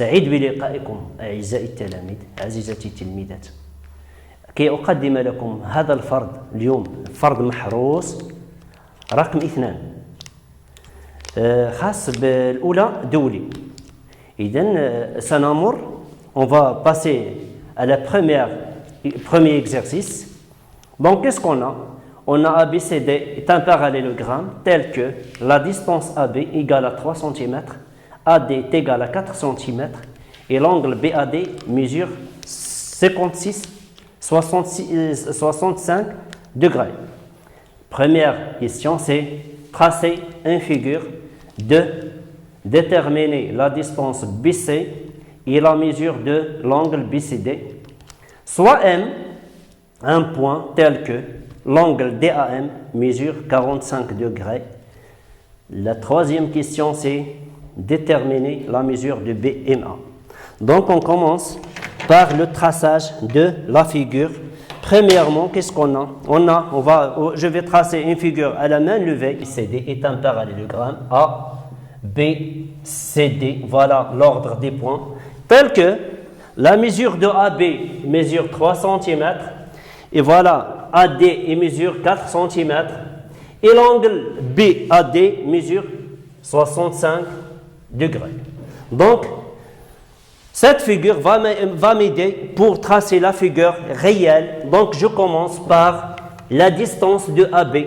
سعيد بلقائكم أعزائي التلاميذ عزيزتي التلميذات. كي أقدم لكم هذا الفرض اليوم، فرض محروس رقم 2 خاص بالأولى دولي. إذن سنمر on va passer à la premier exercice. Donc qu'est-ce qu'on a? On a ABCD est un parallélogramme tel que la distance AB égale à 3 cm, AD est égal à 4 cm et l'angle BAD mesure 65 degrés. Première question, c'est tracer une figure de déterminer la distance BC et la mesure de l'angle BCD. Soit M, un point tel que l'angle DAM mesure 45 degrés. La troisième question, c'est déterminer la mesure de BMA. Donc, on commence par le traçage de la figure. Premièrement, qu'est-ce qu'on a? Je vais tracer une figure à la main levée. CD est un parallélogramme A, B, CD. Voilà l'ordre des points. Tel que la mesure de AB mesure 3 cm. Et voilà, AD mesure 4 cm. Et l'angle BAD mesure 65 degrés. Donc, cette figure va m'aider pour tracer la figure réelle. Donc, je commence par la distance de AB,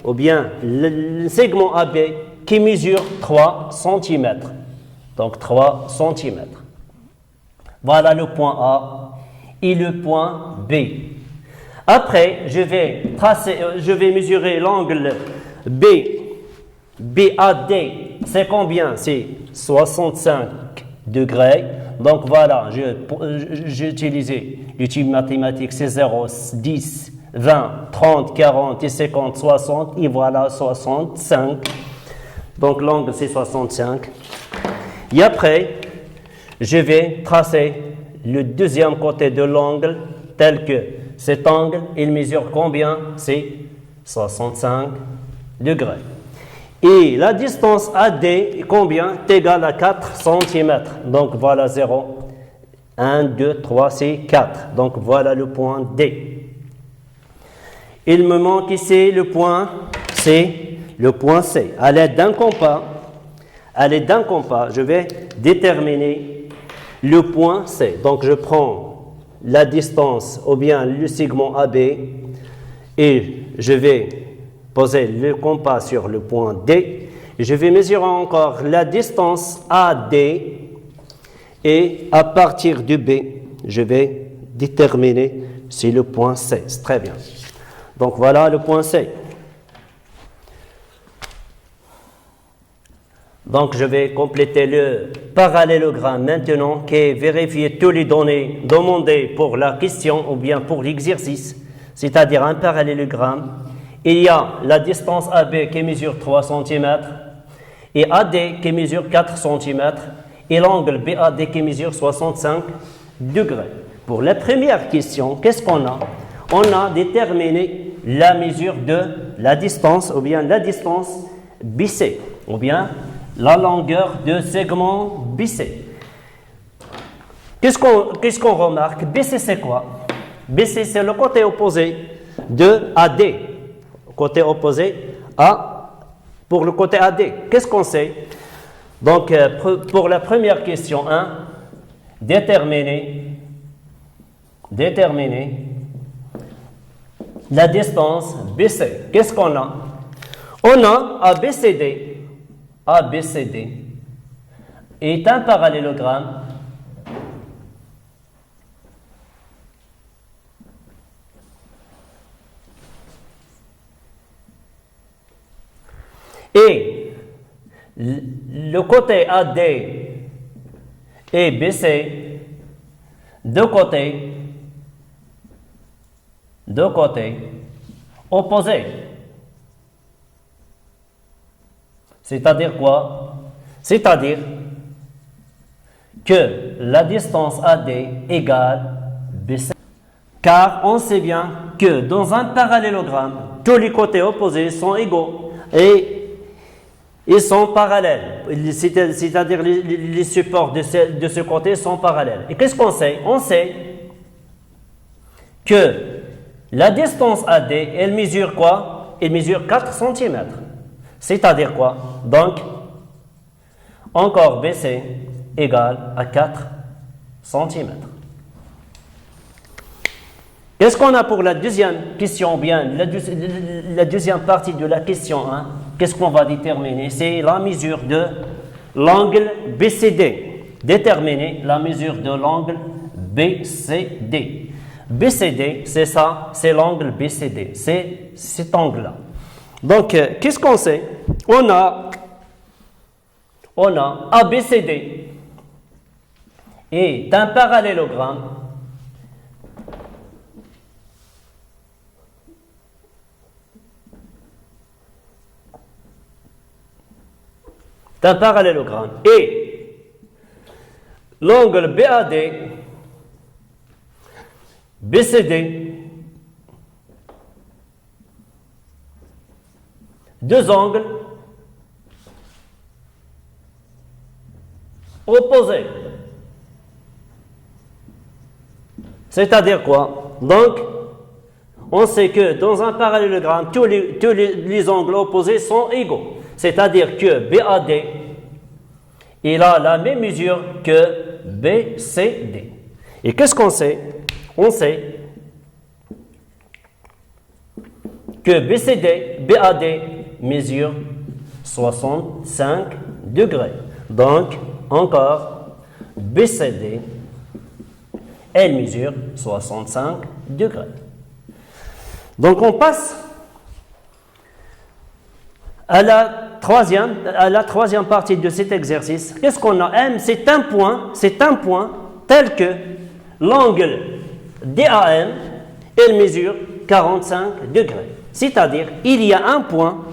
ou bien le segment AB qui mesure 3 cm. Donc, 3 cm. Voilà le point A et le point B. Après, je vais mesurer l'angle BAD. C'est combien? C'est 65 degrés. Donc voilà, j'ai utilisé l'outil mathématique, c'est 0, 10, 20, 30, 40 et 50, 60. Et voilà, 65. Donc l'angle, c'est 65. Et après, je vais tracer le deuxième côté de l'angle tel que cet angle, il mesure combien? C'est 65 degrés. Et la distance AD est combien? Est égale à 4 cm. Donc voilà 0. 1, 2, 3, c'est 4. Donc voilà le point D. Il me manque ici le point C. Le point C. À l'aide d'un compas, je vais déterminer le point C. Donc je prends la distance ou bien le segment AB et je vais poser le compas sur le point D. Je vais mesurer encore la distance AD et à partir du B, je vais déterminer si le point C. C'est très bien. Donc voilà le point C. Donc je vais compléter le parallélogramme maintenant qui est vérifier toutes les données demandées pour la question ou bien pour l'exercice, c'est-à-dire un parallélogramme. Il y a la distance AB qui mesure 3 cm et AD qui mesure 4 cm et l'angle BAD qui mesure 65 degrés. Pour la première question, qu'est-ce qu'on a? On a déterminé la mesure de la distance ou bien la distance BC ou bien la longueur de segment BC. Qu'est-ce qu'on remarque? BC c'est quoi? BC c'est le côté opposé de AD. Côté opposé pour le côté AD. Qu'est-ce qu'on sait? Donc, pour la première question 1, déterminer la distance BC. Qu'est-ce qu'on a? On a ABCD. ABCD est un parallélogramme et le côté AD et BC, deux côtés opposés. C'est-à-dire quoi? C'est-à-dire que la distance AD égale BC. Car on sait bien que dans un parallélogramme, tous les côtés opposés sont égaux. Et Ils sont parallèles, c'est-à-dire les supports de ce côté sont parallèles. Et qu'est-ce qu'on sait? On sait que la distance AD, elle mesure quoi? Elle mesure 4 cm. C'est-à-dire quoi? Donc, encore BC égale à 4 cm. Qu'est-ce qu'on a pour la deuxième question, bien, la deuxième partie de la question 1? Qu'est-ce qu'on va déterminer? C'est la mesure de l'angle BCD. Déterminer la mesure de l'angle BCD. BCD, c'est ça, c'est l'angle BCD, c'est cet angle-là. Donc, qu'est-ce qu'on sait? On a ABCD est un parallélogramme et l'angle BAD, BCD, deux angles opposés. C'est-à-dire quoi? Donc, on sait que dans un parallélogramme, tous les angles opposés sont égaux. C'est-à-dire que BAD, il a la même mesure que BCD. Et qu'est-ce qu'on sait? On sait que BAD mesure 65 degrés. Donc, encore, BCD, elle mesure 65 degrés. Donc, on passe à la troisième partie de cet exercice. Qu'est-ce qu'on a? M, c'est un point tel que l'angle DAM, elle mesure 45 degrés. C'est-à-dire, il y a un point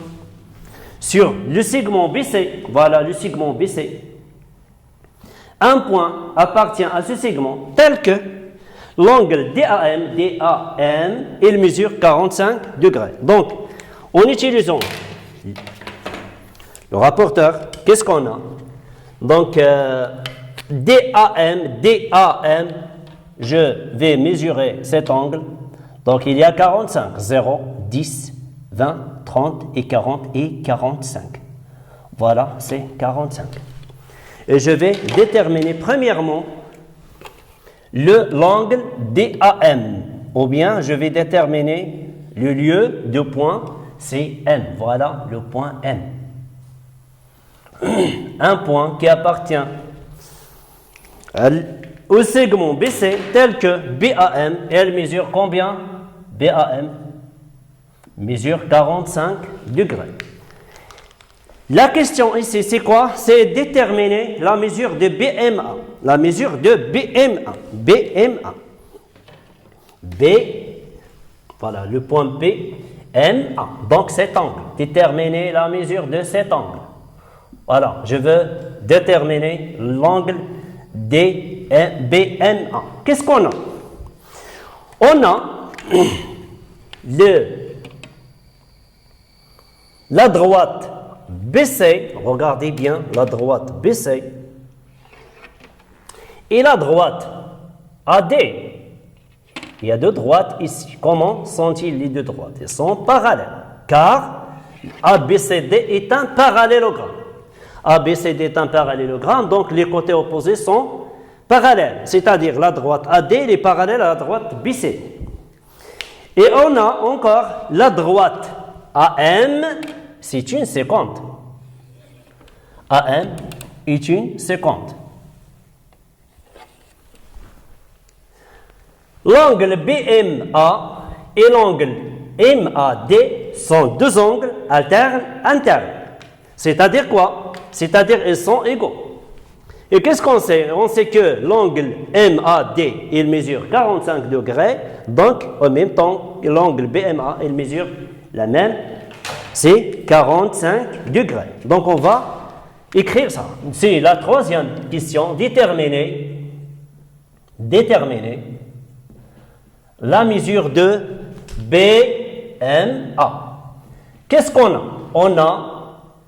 sur le segment BC, voilà le segment BC. Un point appartient à ce segment tel que l'angle DAM, il mesure 45 degrés. Donc, en utilisant le rapporteur, qu'est-ce qu'on a? Donc, DAM, je vais mesurer cet angle. Donc, il y a 45, 0, 10, 20, 30 et 40 et 45. Voilà, c'est 45. Et je vais déterminer premièrement l'angle DAM. Ou bien, je vais déterminer le lieu de point, c'est M. Voilà le point M. Un point qui appartient au segment BC tel que BAM, et elle mesure combien? BAM mesure 45 degrés. La question ici, c'est quoi? C'est déterminer la mesure de BMA. La mesure de BMA. Voilà, le point BMA. Donc cet angle. Déterminer la mesure de cet angle. Voilà, je veux déterminer l'angle BMA. Qu'est-ce qu'on a? On a la droite BC, regardez bien la droite BC, et la droite AD. Il y a deux droites ici. Comment sont-ils les deux droites? Ils sont parallèles, car ABCD est un parallélogramme. ABCD est un parallélogramme, donc les côtés opposés sont parallèles. C'est-à-dire la droite AD est parallèle à la droite BC. Et on a encore la droite AM, c'est une séquente. AM est une séquente. L'angle BMA et l'angle MAD sont deux angles internes. C'est-à-dire quoi? C'est-à-dire ils sont égaux. Et qu'est-ce qu'on sait? On sait que l'angle MAD, il mesure 45 degrés. Donc, en même temps, l'angle BMA, il mesure la même, c'est 45 degrés. Donc, on va écrire ça. C'est la troisième question. Déterminer la mesure de BMA. Qu'est-ce qu'on a? On a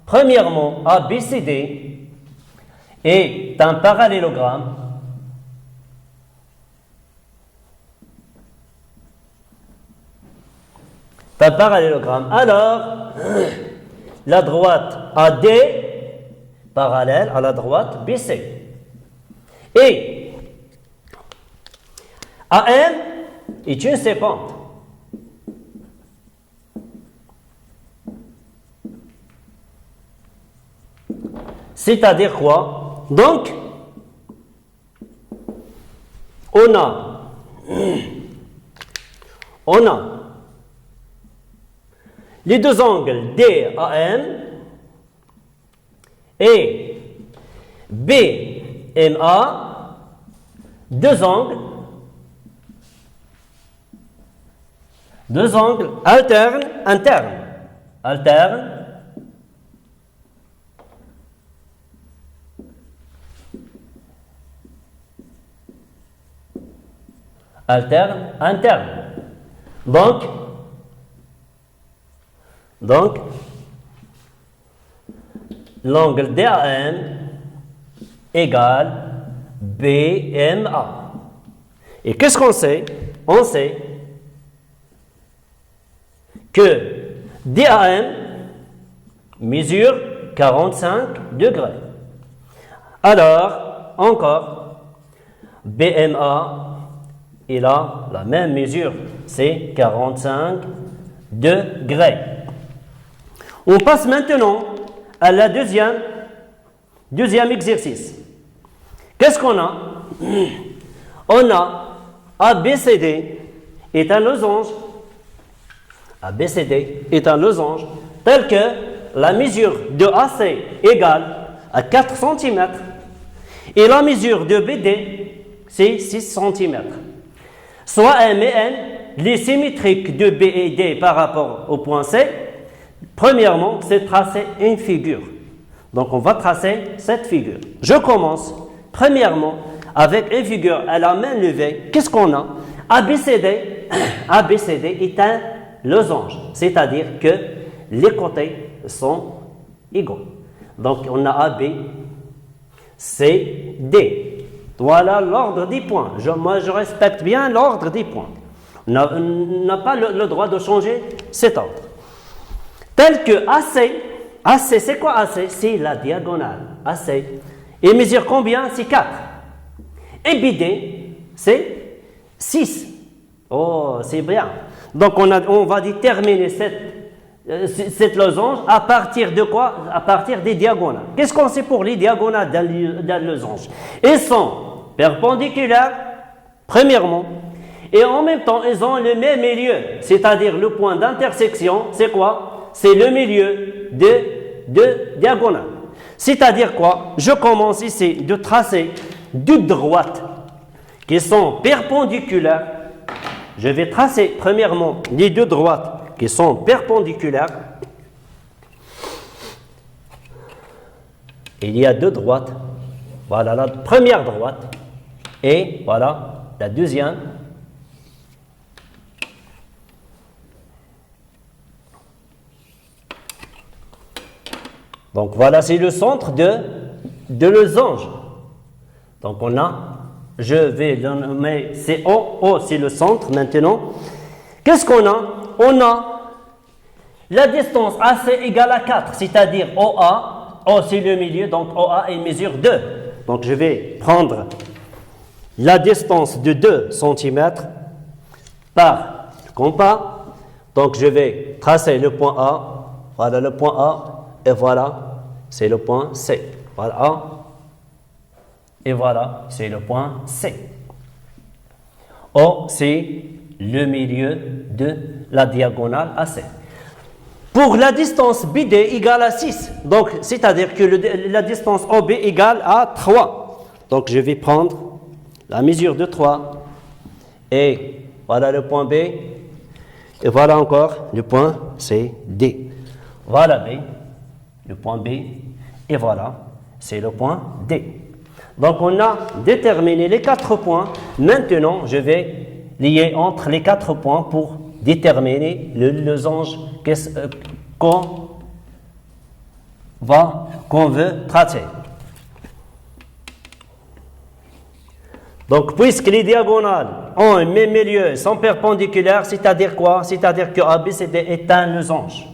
premièrement, ABCD est un parallélogramme Alors, la droite AD parallèle à la droite BC. Et AM est une séquente. C'est-à-dire quoi? Donc, on a les deux angles DAM et BMA, deux angles internes, interne. Donc, l'angle DAM égale BMA. Et qu'est-ce qu'on sait? On sait que DAM mesure 45 degrés. Alors, encore, BMA, il a la même mesure, c'est 45 degrés. On passe maintenant à la deuxième exercice. Qu'est-ce qu'on a? On a ABCD est un losange. ABCD est un losange tel que la mesure de AC égale à 4 cm et la mesure de BD c'est 6 cm. Soit M et N, les symétriques de B et D par rapport au point C. Premièrement, c'est tracer une figure. Donc, on va tracer cette figure. Je commence, premièrement, avec une figure à la main levée. Qu'est-ce qu'on a? ABCD est un losange, c'est-à-dire que les côtés sont égaux. Donc, on a AB, C, D. Voilà l'ordre des points. Moi, je respecte bien l'ordre des points. On n'a pas le droit de changer cet ordre. Tel que AC, c'est quoi AC? C'est la diagonale. AC. Et mesure combien? C'est 4. Et BD, c'est 6. Oh, c'est bien. Donc, on va déterminer cette losange à partir de quoi? À partir des diagonales. Qu'est-ce qu'on sait pour les diagonales d'un losange? Elles sont perpendiculaires, premièrement, et en même temps, elles ont le même milieu. C'est-à-dire, le point d'intersection, c'est quoi? C'est le milieu de diagonale. C'est-à-dire quoi? Je commence ici de tracer deux droites qui sont perpendiculaires. Je vais tracer premièrement les deux droites qui sont perpendiculaires. Il y a deux droites. Voilà la première droite et voilà la deuxième. Donc voilà, c'est le centre de losange. Donc on a, je vais le nommer, c'est O, c'est le centre maintenant. Qu'est-ce qu'on a? On a la distance AC égale à 4, c'est-à-dire OA. O c'est le milieu, donc OA il mesure 2. Donc je vais prendre la distance de 2 cm par le compas. Donc je vais tracer le point A. Voilà le point A. Et voilà, c'est le point C. Voilà A. Et voilà, c'est le point C. O, c'est le milieu de la diagonale AC. Pour la distance BD égale à 6, donc c'est-à-dire que la distance OB égale à 3. Donc je vais prendre la mesure de 3. Et voilà le point B. Et voilà encore le point C, D. Voilà B. Le point B, et voilà, c'est le point D. Donc, on a déterminé les 4 points. Maintenant, je vais lier entre les 4 points pour déterminer le losange qu'on qu'on veut tracer. Donc, puisque les diagonales ont un même milieu, sont perpendiculaires, c'est-à-dire quoi? C'est-à-dire que ABCD est un losange.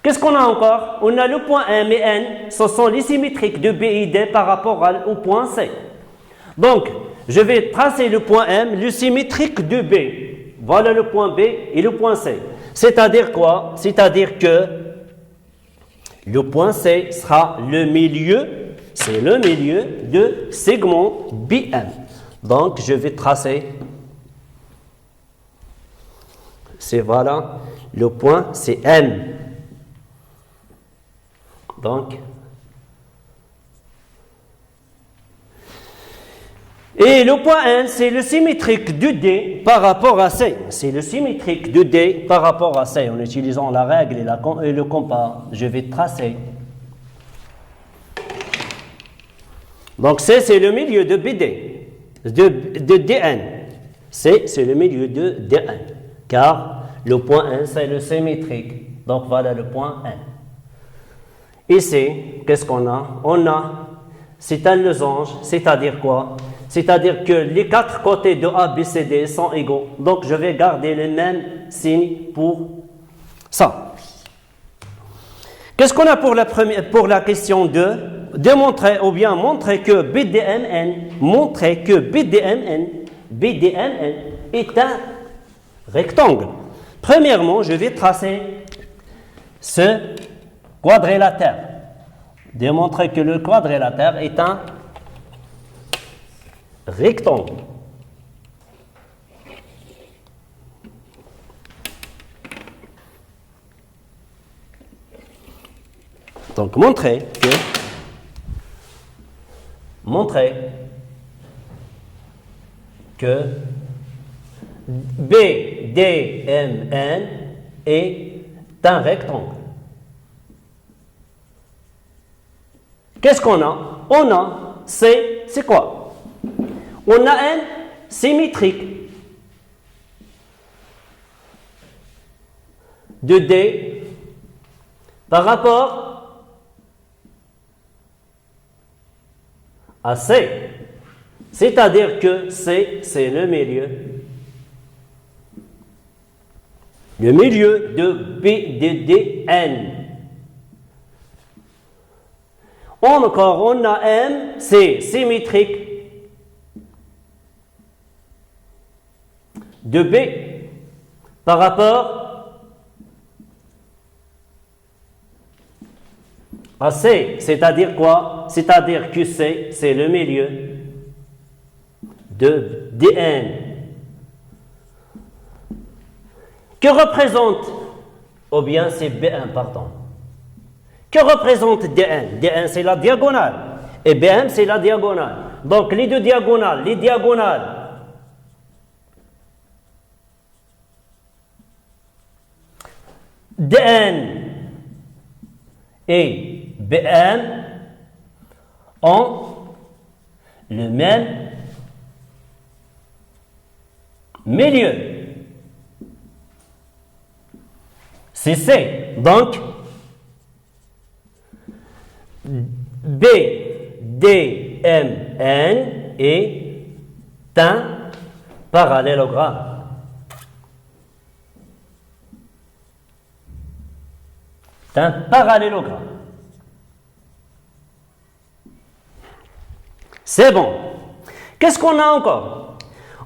Qu'est-ce qu'on a encore? On a le point M et N, ce sont les symétriques de B et D par rapport au point C. Donc, je vais tracer le point M, le symétrique de B. Voilà le point B et le point C. C'est-à-dire quoi? C'est-à-dire que le point C sera le milieu, c'est le milieu de segment BM. Donc, je vais tracer, c'est voilà, le point c'est M. Donc, et le point N, c'est le symétrique de D par rapport à C. C'est le symétrique de D par rapport à C. En utilisant la règle et le compas, je vais tracer. Donc, C, c'est le milieu de BD. De Dn. C, c'est le milieu de Dn. Car le point N, c'est le symétrique. Donc, voilà le point N. Ici, qu'est-ce qu'on a? On a, c'est un losange, c'est-à-dire quoi? C'est-à-dire que les quatre côtés de A, B, C, D sont égaux. Donc, je vais garder le même signe pour ça. Qu'est-ce qu'on a pour la question 2? Démontrer ou bien montrer que BDMN est un rectangle. Premièrement, je vais tracer ce quadrilatère. Démontrer que le quadrilatère est un rectangle. Donc, montrer que BDMN est un rectangle. Qu'est-ce qu'on a? On a C, c'est quoi? On a un symétrique de D par rapport à C. C'est-à-dire que C, c'est le milieu de BDN. Encore, on a M, c'est symétrique de B par rapport à C. C'est-à-dire quoi? C'est-à-dire que C, c'est le milieu de DN. Que représente, ou bien c'est B1, pardon. Que représente DN? DN, c'est la diagonale. Et BM, c'est la diagonale. Donc, les deux diagonales, DN et BM ont le même milieu. C'est C. Donc, BDMN est un parallélogramme. C'est un parallélogramme. C'est bon. Qu'est-ce qu'on a encore?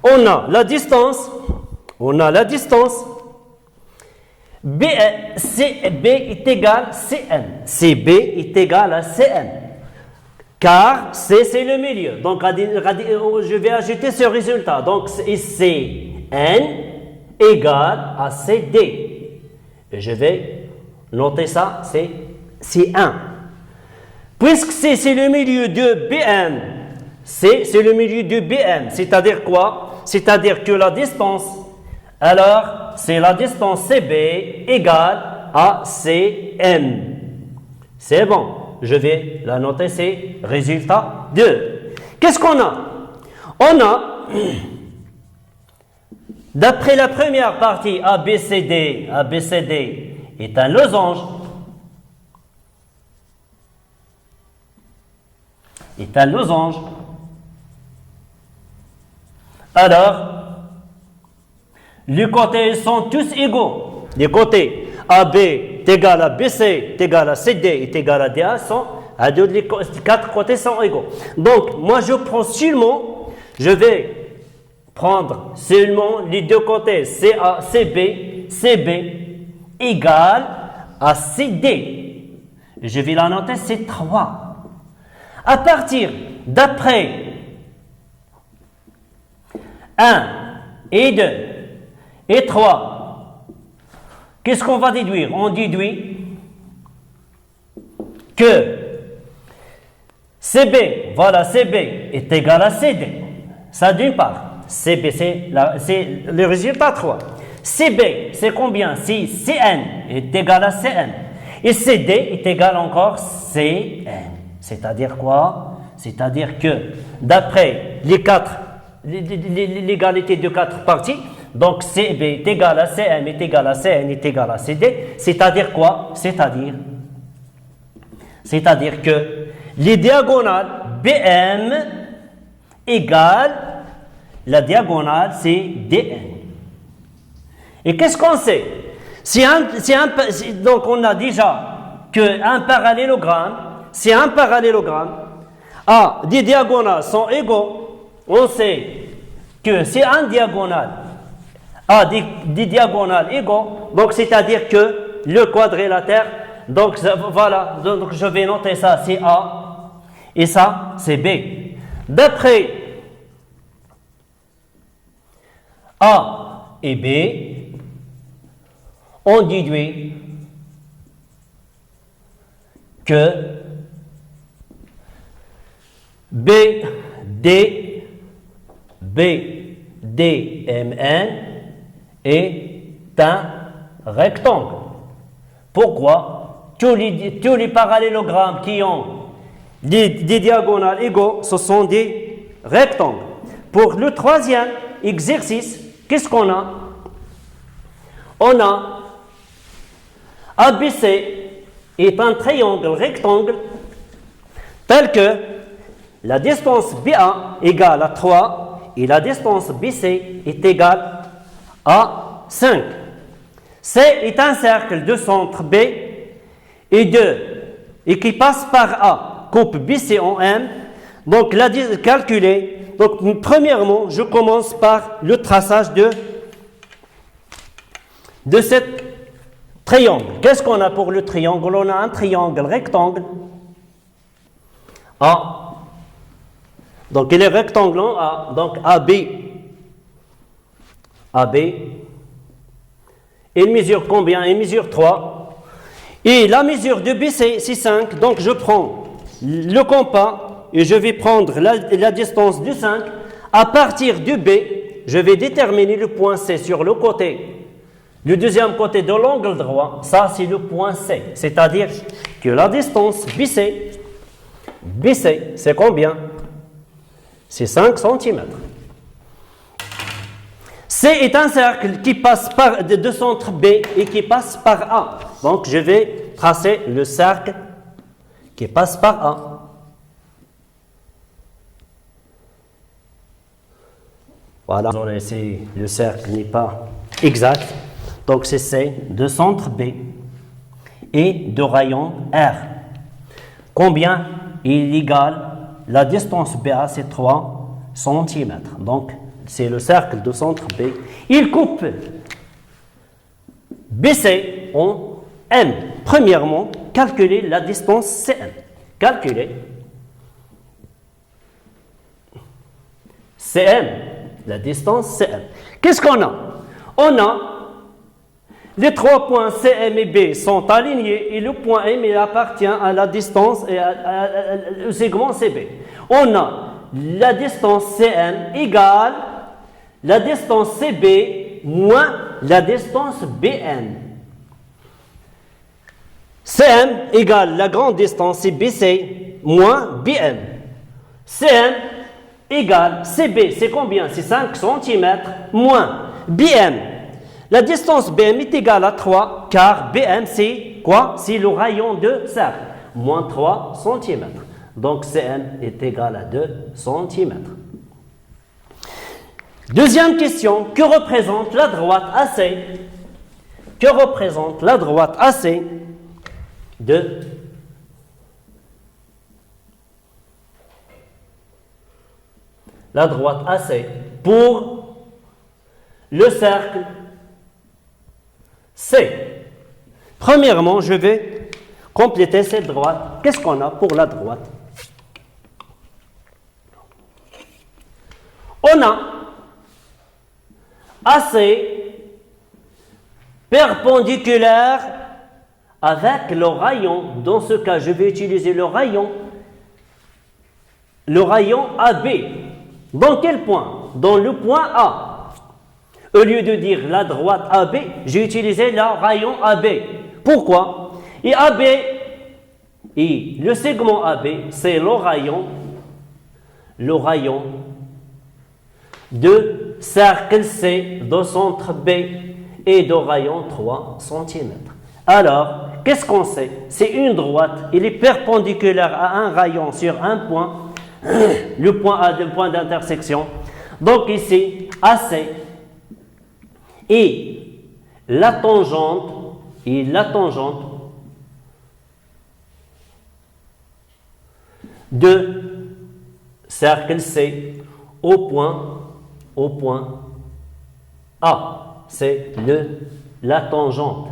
On a la distance. B est égal à CM. CB est égal à CM. Car C, c'est le milieu. Donc, je vais ajouter ce résultat. Donc, CN égale à CD. Et je vais noter ça, c'est C1. Puisque C, c'est le milieu de BM, C, c'est le milieu de BM. C'est-à-dire quoi? C'est-à-dire que la distance, alors, c'est la distance CB égale à CM. C'est bon. Je vais la noter, c'est résultat 2. Qu'est-ce qu'on a? On a, d'après la première partie, ABCD est un losange. est un losange. Alors, les côtés sont tous égaux. Les côtés AB est égal à BC est égal à CD est égal à DA sont, les 4 côtés sont égaux. Donc, moi je prends seulement, je vais prendre seulement les deux côtés CA, CB égal à CD. Je vais la noter, c'est 3. À partir d'après 1 et 2 et 3, qu'est-ce qu'on va déduire? On déduit que CB, voilà, CB est égal à CD. Ça d'une part. CB, c'est le résultat 3. CB, c'est combien? Si CN est égal à CN. Et CD est égal encore CN. C'est-à-dire quoi? C'est-à-dire que d'après l'égalité de 4 parties, donc CB est égal à CM est égal à CN est égal à CD. C'est-à-dire quoi? C'est-à-dire que les diagonales BM égale la diagonale, c'est DN. Et qu'est-ce qu'on sait? Donc, on a déjà qu'un parallélogramme, si un parallélogramme A, des diagonales sont égaux, on sait que si un diagonale A des diagonales égaux, donc c'est-à-dire que le quadrilatère, donc voilà, donc je vais noter ça, c'est A, et ça, c'est B. D'après A et B, on déduit que BDMN est un rectangle. Pourquoi? Tous les parallélogrammes qui ont des diagonales égaux, ce sont des rectangles. Pour le troisième exercice, qu'est-ce qu'on a? On a ABC est un triangle rectangle tel que la distance BA égale à 3 et la distance BC est égale à 5. C est un cercle de centre B et 2 et qui passe par A, coupe BC en M. Donc, calculer. Donc, premièrement, je commence par le traçage de ce triangle. Qu'est-ce qu'on a pour le triangle? On a un triangle rectangle A. Donc, il est rectangle en A. Donc, AB. Il mesure combien? Il mesure 3. Et la mesure de BC, c'est 5. Donc, je prends le compas et je vais prendre la distance de 5. À partir de B, je vais déterminer le point C sur le côté. Le deuxième côté de l'angle droit, ça c'est le point C. C'est-à-dire que la distance BC, c'est combien? C'est 5 cm. C est un cercle qui passe de centre B et qui passe par A. Donc je vais tracer le cercle qui passe par A. Voilà, le cercle n'est pas exact. Donc c'est C de centre B et de rayon R. Combien il égale? La distance BA, c'est 3 cm. Donc, c'est le cercle de centre B. Il coupe BC en M. Premièrement, calculer la distance CM. Calculer CM, la distance CM. Qu'est-ce qu'on a? On a les 3 points CM et B sont alignés et le point M il appartient à la distance et au segment CB. On a la distance CM égale la distance CB moins la distance BN. CM égale la grande distance c'est BC moins BN. CM égale CB, c'est combien? C'est 5 cm moins BM. La distance BM est égale à 3 car BM c'est quoi? C'est le rayon de cercle, moins 3 cm. Donc CM est égal à 2 cm. Deuxième question, que représente la droite AC? Que représente la droite AC de la droite AC pour le cercle C? Premièrement, je vais compléter cette droite. Qu'est-ce qu'on a pour la droite? On a AC perpendiculaire avec le rayon. Dans ce cas, je vais utiliser le rayon AB. Dans quel point? Dans le point A. Au lieu de dire la droite AB, j'ai utilisé le rayon AB. Pourquoi? Et AB, et le segment AB, c'est le rayon de cercle C de centre B et de rayon 3 cm. Alors, qu'est-ce qu'on sait? C'est une droite, elle est perpendiculaire à un rayon sur un point, le point A, le point d'intersection. Donc ici, AC et la tangente de cercle C au point A. C'est la tangente,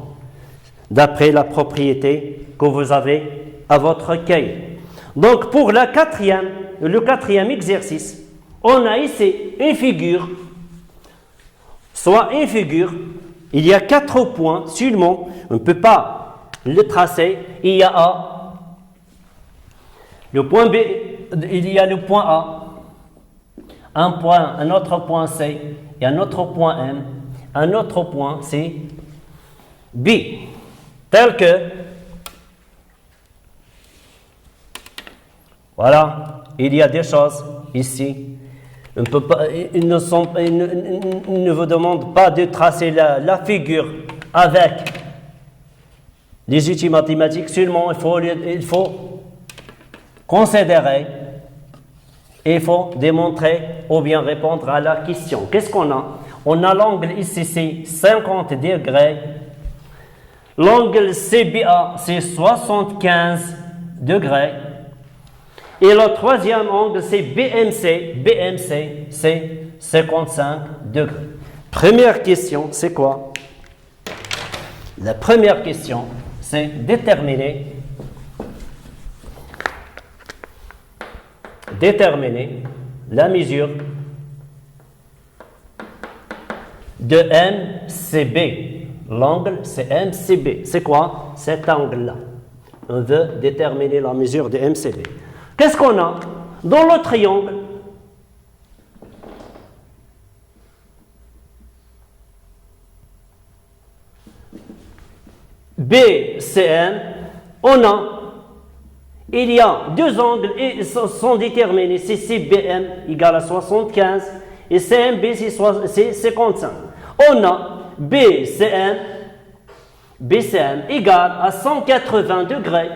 d'après la propriété que vous avez à votre cahier. Donc, pour le quatrième exercice, on a ici une figure, il y a 4 points seulement, on ne peut pas le tracer, il y a A, le point B, il y a le point A, un autre point C, et un autre point M, un autre point C, B, tel que, voilà, il y a des choses ici. On peut pas, ils ne vous demandent pas de tracer la figure avec les outils mathématiques, seulement il faut considérer, et il faut démontrer ou bien répondre à la question. Qu'est-ce qu'on a? On a l'angle ici, c'est 50 degrés. L'angle CBA, c'est 75 degrés. Et le troisième angle, c'est BMC. BMC, c'est 55 degrés. Première question, c'est quoi? La première question, c'est déterminer la mesure de MCB. L'angle, c'est MCB. C'est quoi? Cet angle-là. On veut déterminer la mesure de MCB. Qu'est-ce qu'on a? Dans le triangle, BCM, il y a deux angles et sont déterminés. C'est CBM égale à 75 et CMB c'est 55. On a BCM égale à 180 degrés.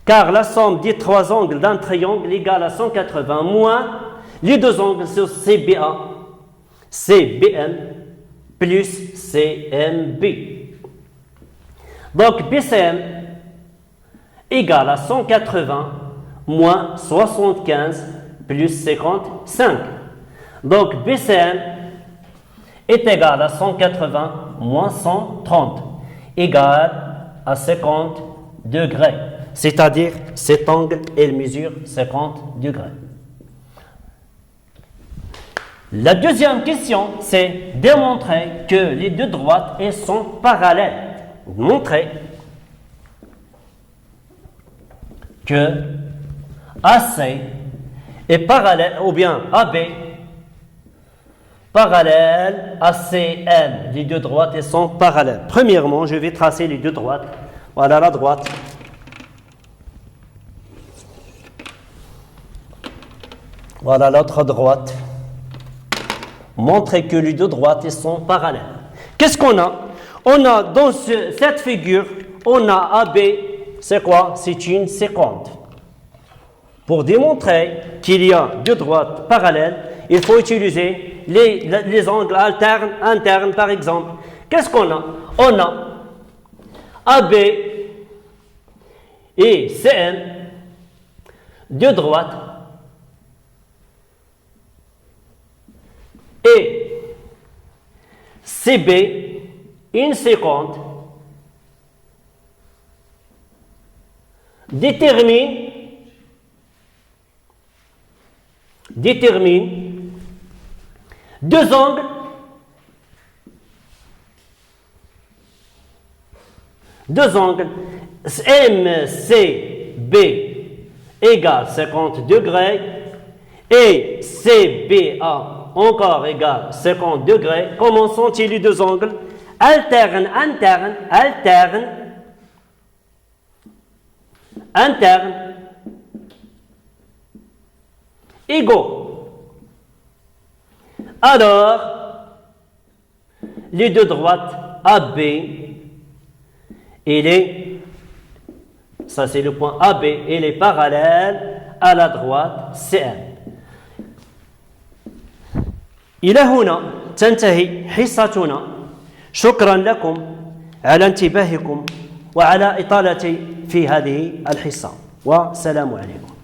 Car la somme des trois angles d'un triangle égale à 180 moins les deux angles sur CBA, CBM plus CMB. Donc BCM égale à 180 moins 75 plus 55. Donc BCM est égal à 180 moins 130 égale à 50 degrés. C'est-à-dire, cet angle, il mesure 50 degrés. La deuxième question, c'est démontrer que les deux droites elles sont parallèles. Montrer que AC est parallèle, ou bien AB, parallèle à CM. Les deux droites elles sont parallèles. Premièrement, je vais tracer les deux droites. Voilà la droite. Voilà l'autre droite. Montrer que les deux droites sont parallèles. Qu'est-ce qu'on a? On a dans cette figure, on a AB, c'est quoi? C'est une 50. Pour démontrer qu'il y a deux droites parallèles, il faut utiliser les angles alternes, internes par exemple. Qu'est-ce qu'on a? On a AB et CM, deux droites, et CB, une seconde, détermine deux angles MCB égale 50 degrés et CBA encore égale 50 degrés. Comment sont-ils les deux angles? Alterne, égaux. Alors, les deux droites AB ça c'est le point AB, il est parallèle à la droite CM. إلى هنا تنتهي حصتنا. شكرا لكم على انتباهكم وعلى إطالتي في هذه الحصة، والسلام عليكم.